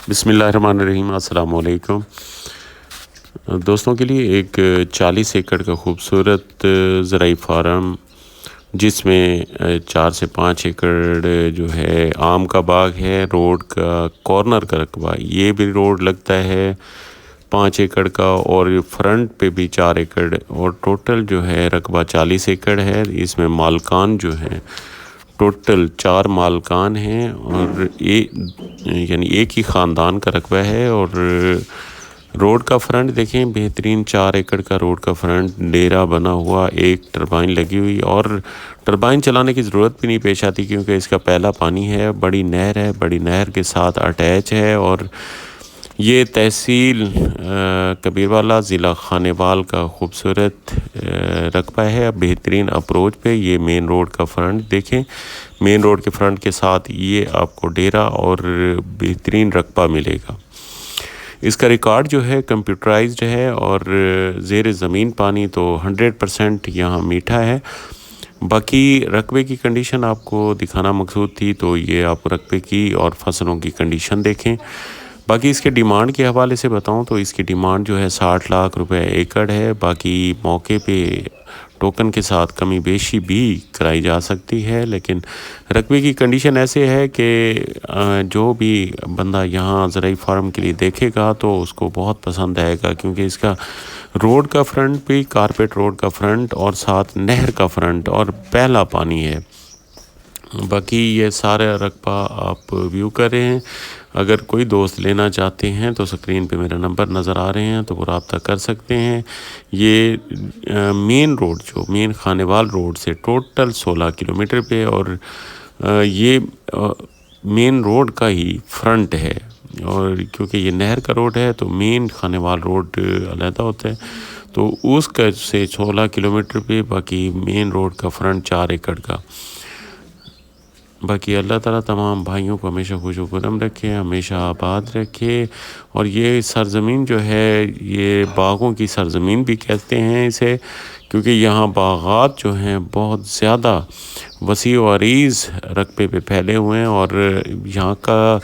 بسم اللہ الرحمن الرحیم۔ السلام علیکم دوستوں کے لیے ایک 40 ایکڑ کا خوبصورت زرعی فارم، جس میں 4 سے 5 ایکڑ جو ہے آم کا باغ ہے، روڈ کا کارنر کا رقبہ، یہ بھی روڈ لگتا ہے 5 ایکڑ کا، اور فرنٹ پہ بھی 4 ایکڑ، اور ٹوٹل جو ہے رقبہ 40 ایکڑ ہے۔ اس میں مالکان جو ہیں ٹوٹل 4 مالکان ہیں، اور یعنی ایک ہی خاندان کا رقبہ ہے۔ اور روڈ کا فرنٹ دیکھیں، بہترین 4 ایکڑ کا روڈ کا فرنٹ، ڈیرا بنا ہوا، ایک ٹربائن لگی ہوئی، اور ٹربائن چلانے کی ضرورت بھی نہیں پیش آتی کیونکہ اس کا پہلا پانی ہے، بڑی نہر ہے، بڑی نہر کے ساتھ اٹیچ ہے۔ اور یہ تحصیل کبیروالا، ضلع خانیوال کا خوبصورت رقبہ ہے۔ بہترین اپروچ پہ یہ مین روڈ کا فرنٹ دیکھیں، مین روڈ کے فرنٹ کے ساتھ یہ آپ کو ڈیرا اور بہترین رقبہ ملے گا۔ اس کا ریکارڈ جو ہے کمپیوٹرائزڈ ہے، اور زیر زمین پانی تو 100% یہاں میٹھا ہے۔ باقی رقبے کی کنڈیشن آپ کو دکھانا مقصود تھی، تو یہ آپ رقبے کی اور فصلوں کی کنڈیشن دیکھیں۔ باقی اس کے ڈیمانڈ کے حوالے سے بتاؤں تو اس کی ڈیمانڈ جو ہے 60 لاکھ روپے ایکڑ ہے۔ باقی موقع پہ ٹوکن کے ساتھ کمی بیشی بھی کرائی جا سکتی ہے، لیکن رقبے کی کنڈیشن ایسے ہے کہ جو بھی بندہ یہاں زرعی فارم کے لیے دیکھے گا تو اس کو بہت پسند آئے گا، کیونکہ اس کا روڈ کا فرنٹ بھی کارپیٹ روڈ کا فرنٹ، اور ساتھ نہر کا فرنٹ، اور پہلا پانی ہے۔ باقی یہ سارا رقبہ آپ ویو کر رہے ہیں۔ اگر کوئی دوست لینا چاہتے ہیں تو سکرین پہ میرا نمبر نظر آ رہے ہیں، تو وہ رابطہ کر سکتے ہیں۔ یہ مین روڈ جو مین خانیوال روڈ سے ٹوٹل 16 کلومیٹر پہ، اور یہ مین روڈ کا ہی فرنٹ ہے، اور کیونکہ یہ نہر کا روڈ ہے تو مین خانیوال روڈ علیحدہ ہوتا ہے، تو اس کا سے 16 کلومیٹر پہ، باقی مین روڈ کا فرنٹ 4 ایکڑ کا۔ باقی اللہ تعالیٰ تمام بھائیوں کو ہمیشہ خوش و خرم رکھے، ہمیشہ آباد رکھے۔ اور یہ سرزمین جو ہے، یہ باغوں کی سرزمین بھی کہتے ہیں اسے، کیونکہ یہاں باغات جو ہیں بہت زیادہ وسیع و عریض رقبے پہ پھیلے ہوئے ہیں، اور یہاں کا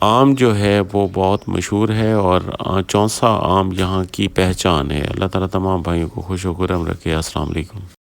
آم جو ہے وہ بہت مشہور ہے، اور چونسا آم یہاں کی پہچان ہے۔ اللہ تعالیٰ تمام بھائیوں کو خوش و خرم رکھے۔ السلام علیکم۔